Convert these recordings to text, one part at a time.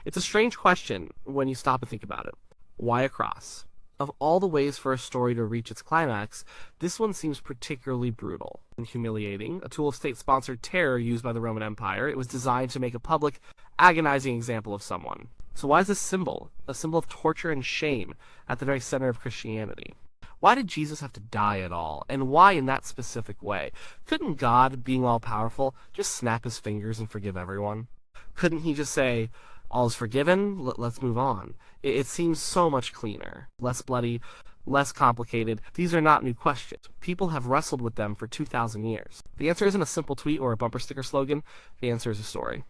It's a strange question when you stop and think about it. Why a cross? Of all the ways for a story to reach its climax, this one seems particularly brutal and humiliating. A tool of state-sponsored terror used by the Roman Empire, it was designed to make a public, agonizing example of someone. So why is this symbol, a symbol of torture and shame, at the very center of Christianity? Why did Jesus have to die at all, and why in that specific way? Couldn't God, being all-powerful, just snap his fingers and forgive everyone? Couldn't he just say, all is forgiven, let's move on? It seems so much cleaner, less bloody, less complicated. These are not new questions. People have wrestled with them for 2,000 years. The answer isn't a simple tweet or a bumper sticker slogan. The answer is a story.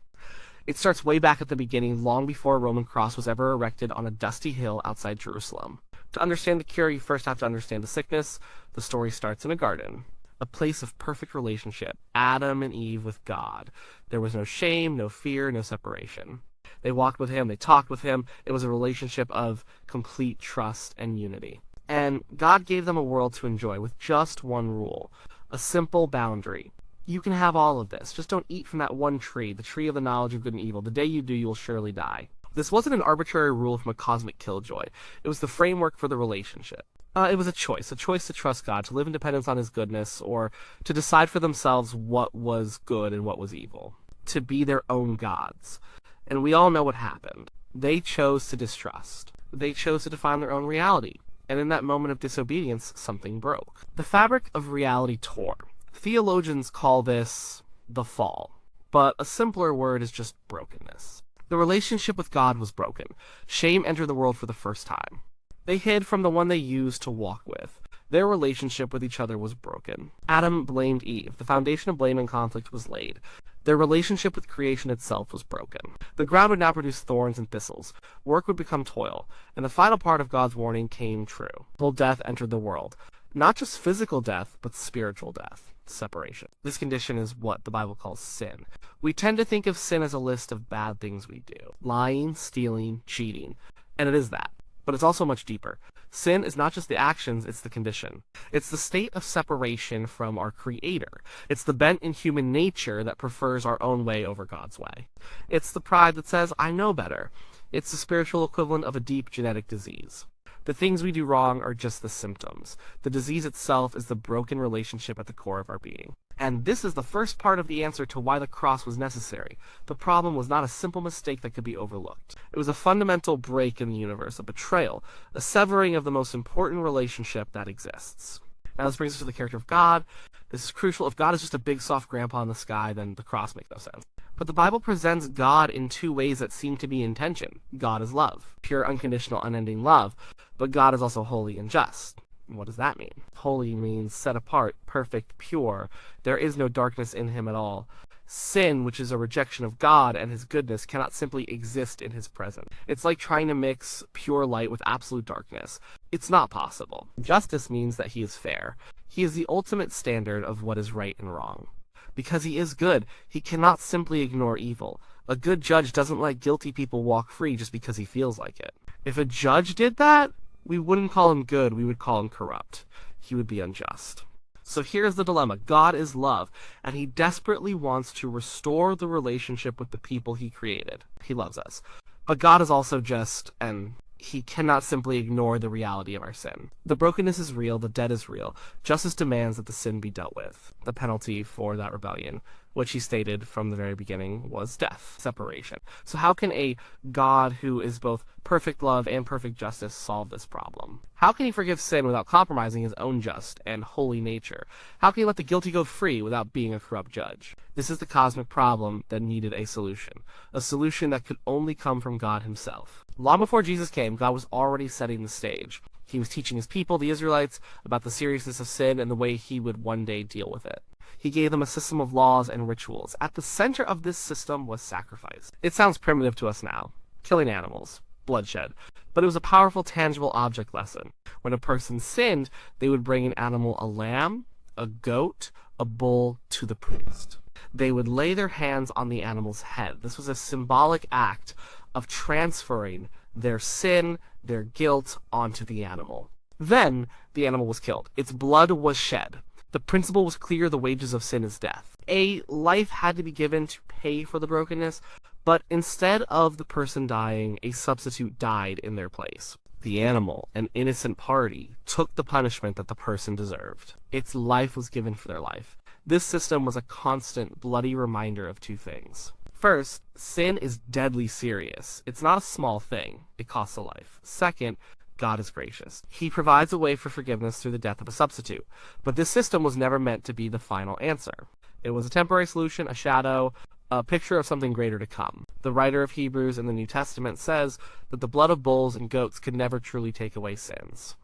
It starts way back at the beginning, long before a Roman cross was ever erected on a dusty hill outside Jerusalem. To understand the cure, you first have to understand the sickness. The story starts in a garden, a place of perfect relationship, Adam and Eve with God. There was no shame, no fear, no separation. They walked with him, they talked with him. It was a relationship of complete trust and unity. And God gave them a world to enjoy with just one rule, a simple boundary. You can have all of this, just don't eat from that one tree, the tree of the knowledge of good and evil. The day you do, you will surely die. This wasn't an arbitrary rule from a cosmic killjoy. It was the framework for the relationship. It was a choice to trust God, to live in dependence on his goodness, or to decide for themselves what was good and what was evil, to be their own gods. And we all know what happened. They chose to distrust. They chose to define their own reality. And in that moment of disobedience, something broke. The fabric of reality tore. Theologians call this the fall, but a simpler word is just brokenness. The relationship with God was broken. Shame entered the world for the first time. They hid from the one they used to walk with. Their relationship with each other was broken. Adam blamed Eve. The foundation of blame and conflict was laid. Their relationship with creation itself was broken. The ground would now produce thorns and thistles. Work would become toil. And the final part of God's warning came true. Full death entered the world. Not just physical death, but spiritual death. Separation. This condition is what the Bible calls sin. We tend to think of sin as a list of bad things we do. Lying, stealing, cheating. And it is that. But it's also much deeper. Sin is not just the actions, it's the condition. It's the state of separation from our Creator. It's the bent in human nature that prefers our own way over God's way. It's the pride that says, I know better. It's the spiritual equivalent of a deep genetic disease. The things we do wrong are just the symptoms. The disease itself is the broken relationship at the core of our being. And this is the first part of the answer to why the cross was necessary. The problem was not a simple mistake that could be overlooked. It was a fundamental break in the universe, a betrayal, a severing of the most important relationship that exists. Now this brings us to the character of God. This is crucial. If God is just a big soft grandpa in the sky, then the cross makes no sense. But the Bible presents God in two ways that seem to be in tension. God is love, pure, unconditional, unending love. But God is also holy and just. What does that mean? Holy means set apart, perfect, pure. There is no darkness in him at all. Sin, which is a rejection of God and his goodness, cannot simply exist in his presence. It's like trying to mix pure light with absolute darkness. It's not possible. Justice means that he is fair. He is the ultimate standard of what is right and wrong. Because he is good, he cannot simply ignore evil. A good judge doesn't let guilty people walk free just because he feels like it. If a judge did that, we wouldn't call him good, we would call him corrupt. He would be unjust. So here's the dilemma. God is love, and he desperately wants to restore the relationship with the people he created. He loves us. But God is also just, and he cannot simply ignore the reality of our sin. The brokenness is real, the debt is real. Justice demands that the sin be dealt with. The penalty for that rebellion, which he stated from the very beginning, was death, separation. So how can a God who is both perfect love and perfect justice solve this problem? How can he forgive sin without compromising his own just and holy nature? How can he let the guilty go free without being a corrupt judge? This is the cosmic problem that needed a solution that could only come from God himself. Long before Jesus came, God was already setting the stage. He was teaching his people, the Israelites, about the seriousness of sin and the way he would one day deal with it. He gave them a system of laws and rituals. At the center of this system was sacrifice. It sounds primitive to us now. Killing animals. Bloodshed. But it was a powerful, tangible object lesson. When a person sinned, they would bring an animal, a lamb, a goat, a bull, to the priest. They would lay their hands on the animal's head. This was a symbolic act of transferring their sin, their guilt, onto the animal. Then, the animal was killed. Its blood was shed. The principle was clear: the wages of sin is death. A life had to be given to pay for the brokenness, But instead of the person dying, a substitute died in their place. The animal, an innocent party, took the punishment that the person deserved. Its life was given for their life. This system was a constant, bloody reminder of two things. First, sin is deadly serious. It's not a small thing. It costs a life. Second, God is gracious. He provides a way for forgiveness through the death of a substitute. But this system was never meant to be the final answer. It was a temporary solution, a shadow, a picture of something greater to come. The writer of Hebrews in the New Testament says that the blood of bulls and goats could never truly take away sins.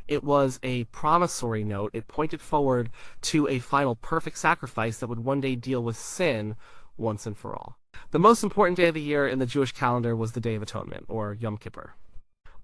It was a promissory note. It pointed forward to a final perfect sacrifice that would one day deal with sin once and for all. The most important day of the year in the Jewish calendar was the Day of Atonement, or Yom Kippur.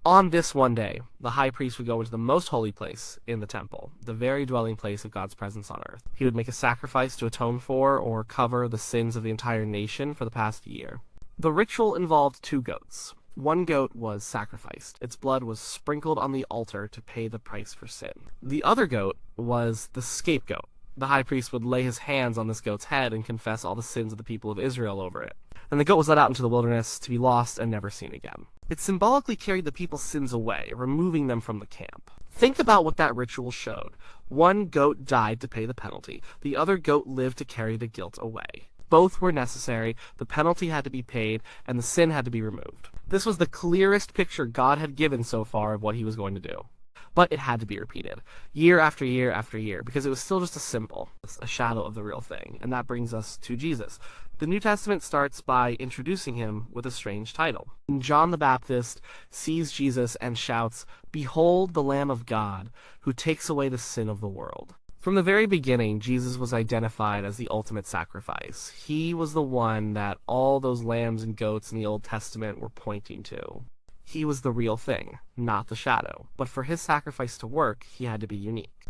On this one day, the high priest would go into the most holy place in the temple, the very dwelling place of God's presence on earth. He would make a sacrifice to atone for or cover the sins of the entire nation for the past year. The ritual involved 2 goats. One goat was sacrificed. Its blood was sprinkled on the altar to pay the price for sin. The other goat was the scapegoat. The high priest would lay his hands on this goat's head and confess all the sins of the people of Israel over it. And the goat was led out into the wilderness to be lost and never seen again. It symbolically carried the people's sins away, removing them from the camp. Think about what that ritual showed. One goat died to pay the penalty. The other goat lived to carry the guilt away. Both were necessary, the penalty had to be paid, and the sin had to be removed. This was the clearest picture God had given so far of what he was going to do. But it had to be repeated, year after year after year, because it was still just a symbol, a shadow of the real thing. And that brings us to Jesus. The New Testament starts by introducing him with a strange title. John the Baptist sees Jesus and shouts, "Behold the Lamb of God, who takes away the sin of the world." From the very beginning, Jesus was identified as the ultimate sacrifice. He was the one that all those lambs and goats in the Old Testament were pointing to. He was the real thing, not the shadow. But for his sacrifice to work, he had to be unique.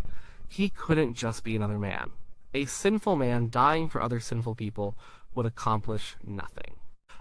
He couldn't just be another man. A sinful man dying for other sinful people would accomplish nothing.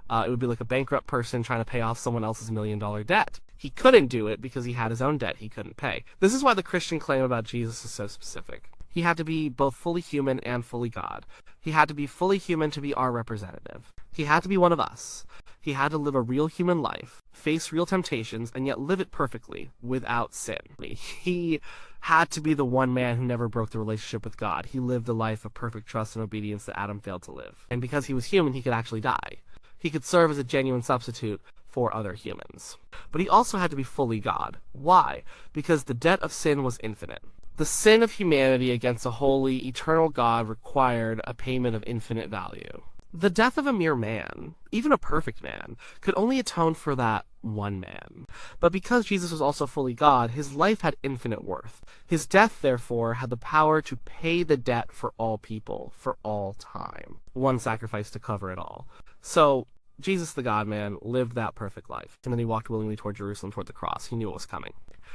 It would be like a bankrupt person trying to pay off someone else's $1 million debt. He couldn't do it because he had his own debt he couldn't pay. This is why the Christian claim about Jesus is so specific. He had to be both fully human and fully God. He had to be fully human to be our representative. He had to be one of us. He had to live a real human life, face real temptations, and yet live it perfectly, without sin. He had to be the one man who never broke the relationship with God. He lived a life of perfect trust and obedience that Adam failed to live. And because he was human, he could actually die. He could serve as a genuine substitute for other humans. But he also had to be fully God. Why? Because the debt of sin was infinite. The sin of humanity against a holy, eternal God required a payment of infinite value. The death of a mere man, even a perfect man, could only atone for that one man. But because Jesus was also fully God, his life had infinite worth. His death, therefore, had the power to pay the debt for all people, for all time. One sacrifice to cover it all. So, Jesus the God-man lived that perfect life, and then he walked willingly toward Jerusalem, toward the cross. He knew it was coming.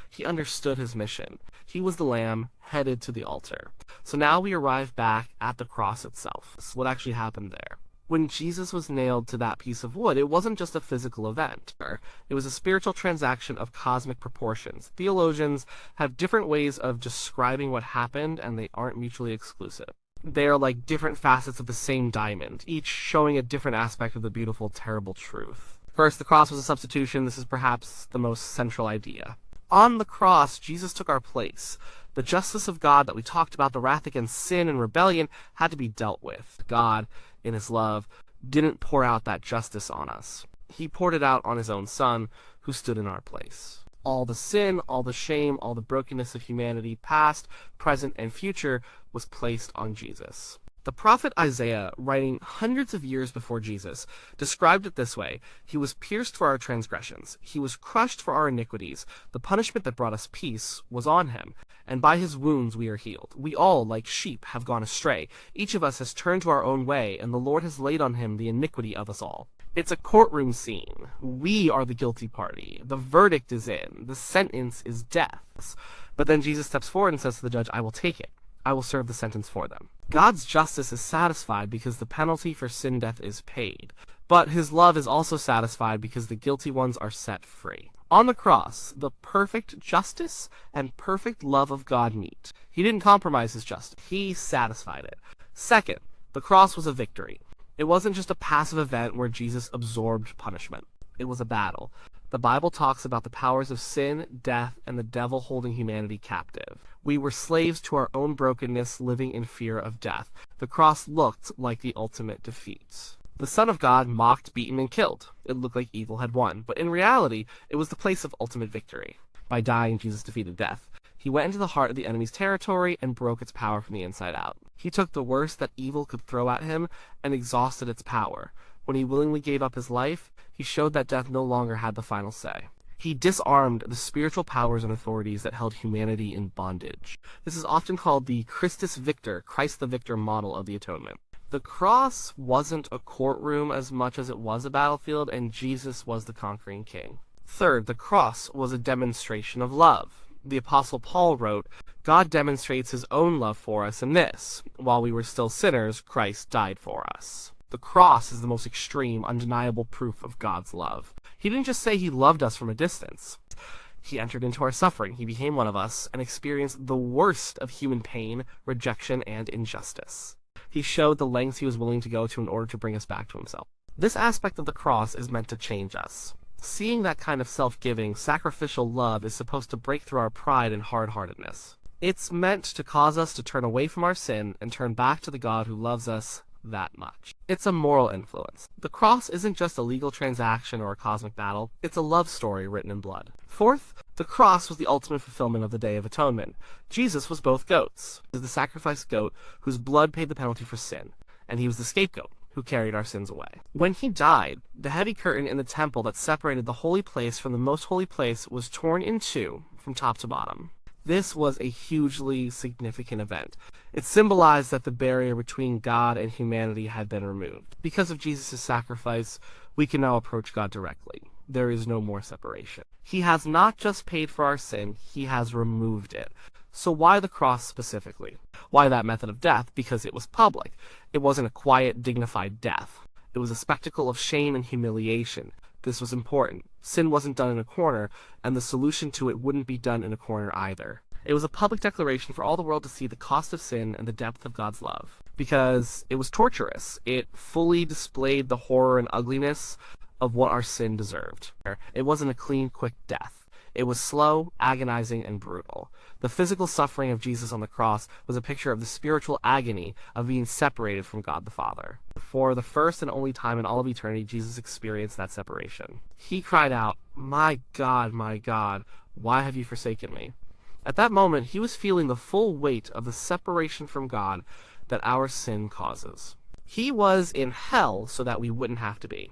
He understood his mission. He was the lamb headed to the altar. So now we arrive back at the cross itself. What actually happened there? When Jesus was nailed to that piece of wood, it wasn't just a physical event. It was a spiritual transaction of cosmic proportions. Theologians have different ways of describing what happened, and they aren't mutually exclusive. They are like different facets of the same diamond, each showing a different aspect of the beautiful, terrible truth. First, the cross was a substitution. This is perhaps the most central idea. On the cross, Jesus took our place. The justice of God that we talked about, the wrath against sin and rebellion, had to be dealt with. God, in his love, didn't pour out that justice on us. He poured it out on his own Son, who stood in our place. All the sin, all the shame, all the brokenness of humanity, past, present, and future, was placed on Jesus. The prophet Isaiah, writing hundreds of years before Jesus, described it this way: "He was pierced for our transgressions. He was crushed for our iniquities. The punishment that brought us peace was on him, and by his wounds we are healed. We all, like sheep, have gone astray. Each of us has turned to our own way, and the Lord has laid on him the iniquity of us all." It's a courtroom scene. We are the guilty party. The verdict is in. The sentence is death. But then Jesus steps forward and says to the judge, "I will take it. I will serve the sentence for them." God's justice is satisfied because the penalty for sin death is paid. But his love is also satisfied because the guilty ones are set free. On the cross, the perfect justice and perfect love of God meet. He didn't compromise his justice. He satisfied it. Second, the cross was a victory. It wasn't just a passive event where Jesus absorbed punishment. It was a battle. The Bible talks about the powers of sin, death, and the devil holding humanity captive. We were slaves to our own brokenness, living in fear of death. The cross looked like the ultimate defeat. The Son of God mocked, beaten, and killed. It looked like evil had won, but in reality, it was the place of ultimate victory. By dying, Jesus defeated death. He went into the heart of the enemy's territory and broke its power from the inside out. He took the worst that evil could throw at him and exhausted its power. When he willingly gave up his life, he showed that death no longer had the final say. He disarmed the spiritual powers and authorities that held humanity in bondage. This is often called the Christus Victor, Christ the Victor model of the Atonement. The cross wasn't a courtroom as much as it was a battlefield, and Jesus was the conquering king. Third, the cross was a demonstration of love. The Apostle Paul wrote, God demonstrates his own love for us in this: while we were still sinners, Christ died for us. The cross is the most extreme, undeniable proof of God's love. He didn't just say he loved us from a distance. He entered into our suffering. He became one of us and experienced the worst of human pain, rejection, and injustice. He showed the lengths he was willing to go to in order to bring us back to himself. This aspect of the cross is meant to change us. Seeing that kind of self-giving, sacrificial love is supposed to break through our pride and hard-heartedness. It's meant to cause us to turn away from our sin and turn back to the God who loves us that much. It's a moral influence. The cross isn't just a legal transaction or a cosmic battle, it's a love story written in blood. Fourth, the cross was the ultimate fulfillment of the Day of Atonement. Jesus was both goats. He was the sacrificed goat whose blood paid the penalty for sin, and he was the scapegoat who carried our sins away. When he died, the heavy curtain in the temple that separated the holy place from the most holy place was torn in two from top to bottom. This was a hugely significant event. It symbolized that the barrier between God and humanity had been removed. Because of Jesus' sacrifice, we can now approach God directly. There is no more separation. He has not just paid for our sin, he has removed it. So why the cross specifically? Why that method of death? Because it was public. It wasn't a quiet, dignified death. It was a spectacle of shame and humiliation. This was important. Sin wasn't done in a corner, and the solution to it wouldn't be done in a corner either. It was a public declaration for all the world to see the cost of sin and the depth of God's love. Because it was torturous. It fully displayed the horror and ugliness of what our sin deserved. It wasn't a clean, quick death. It was slow, agonizing, and brutal. The physical suffering of Jesus on the cross was a picture of the spiritual agony of being separated from God the Father. For the first and only time in all of eternity, Jesus experienced that separation. He cried out, my God, why have you forsaken me?" At that moment, he was feeling the full weight of the separation from God that our sin causes. He was in hell so that we wouldn't have to be,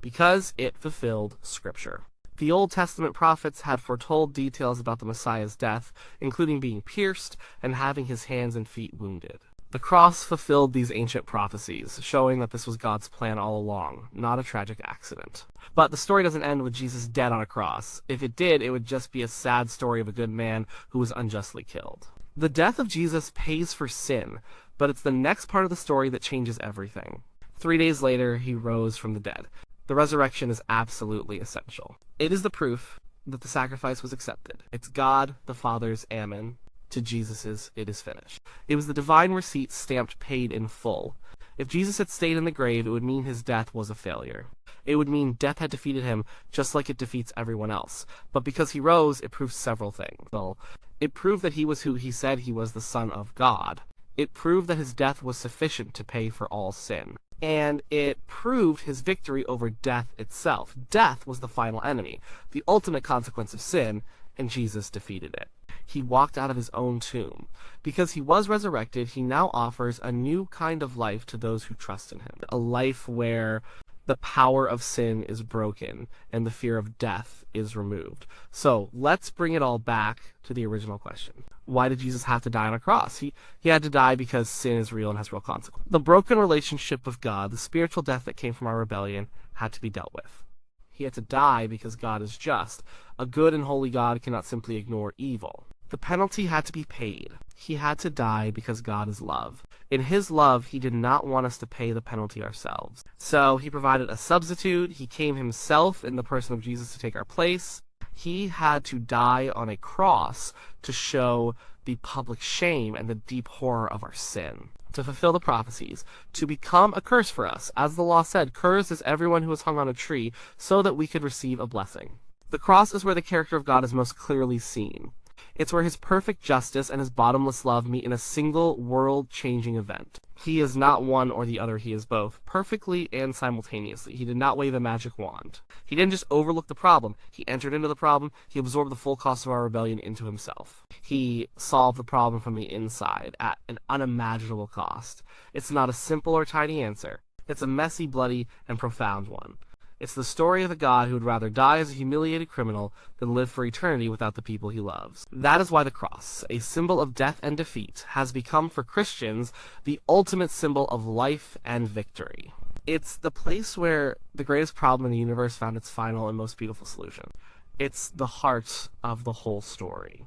because it fulfilled Scripture. The Old Testament prophets had foretold details about the Messiah's death, including being pierced and having his hands and feet wounded. The cross fulfilled these ancient prophecies, showing that this was God's plan all along, not a tragic accident. But the story doesn't end with Jesus dead on a cross. If it did, it would just be a sad story of a good man who was unjustly killed. The death of Jesus pays for sin, but it's the next part of the story that changes everything. 3 days later, he rose from the dead. The resurrection is absolutely essential. It is the proof that the sacrifice was accepted. It's God the Father's amen to Jesus's it is finished. It was the divine receipt stamped paid in full. If Jesus had stayed in the grave, it would mean his death was a failure. It would mean death had defeated him just like it defeats everyone else. But because he rose, it proved several things. Well, it proved that he was who he said he was, the Son of God. It proved that his death was sufficient to pay for all sin. And it proved his victory over death itself. Death was the final enemy, the ultimate consequence of sin, and Jesus defeated it. He walked out of his own tomb. Because he was resurrected, he now offers a new kind of life to those who trust in him. A life where the power of sin is broken and the fear of death is removed. So let's bring it all back to the original question. Why did Jesus have to die on a cross? He had to die because sin is real and has real consequences. The broken relationship with God, the spiritual death that came from our rebellion, had to be dealt with. He had to die because God is just. A good and holy God cannot simply ignore evil. The penalty had to be paid. He had to die because God is love. In his love, he did not want us to pay the penalty ourselves. So he provided a substitute. He came himself in the person of Jesus to take our place. He had to die on a cross to show the public shame and the deep horror of our sin, to fulfill the prophecies, to become a curse for us. As the law said, cursed is everyone who is hung on a tree, so that we could receive a blessing. The cross is where the character of God is most clearly seen. It's where his perfect justice and his bottomless love meet in a single world-changing event. He is not one or the other, he is both, perfectly and simultaneously. He did not wave a magic wand. He didn't just overlook the problem. He entered into the problem. He absorbed the full cost of our rebellion into himself. He solved the problem from the inside at an unimaginable cost. It's not a simple or tidy answer. It's a messy, bloody, and profound one. It's the story of a God who would rather die as a humiliated criminal than live for eternity without the people he loves. That is why the cross, a symbol of death and defeat, has become for Christians the ultimate symbol of life and victory. It's the place where the greatest problem in the universe found its final and most beautiful solution. It's the heart of the whole story.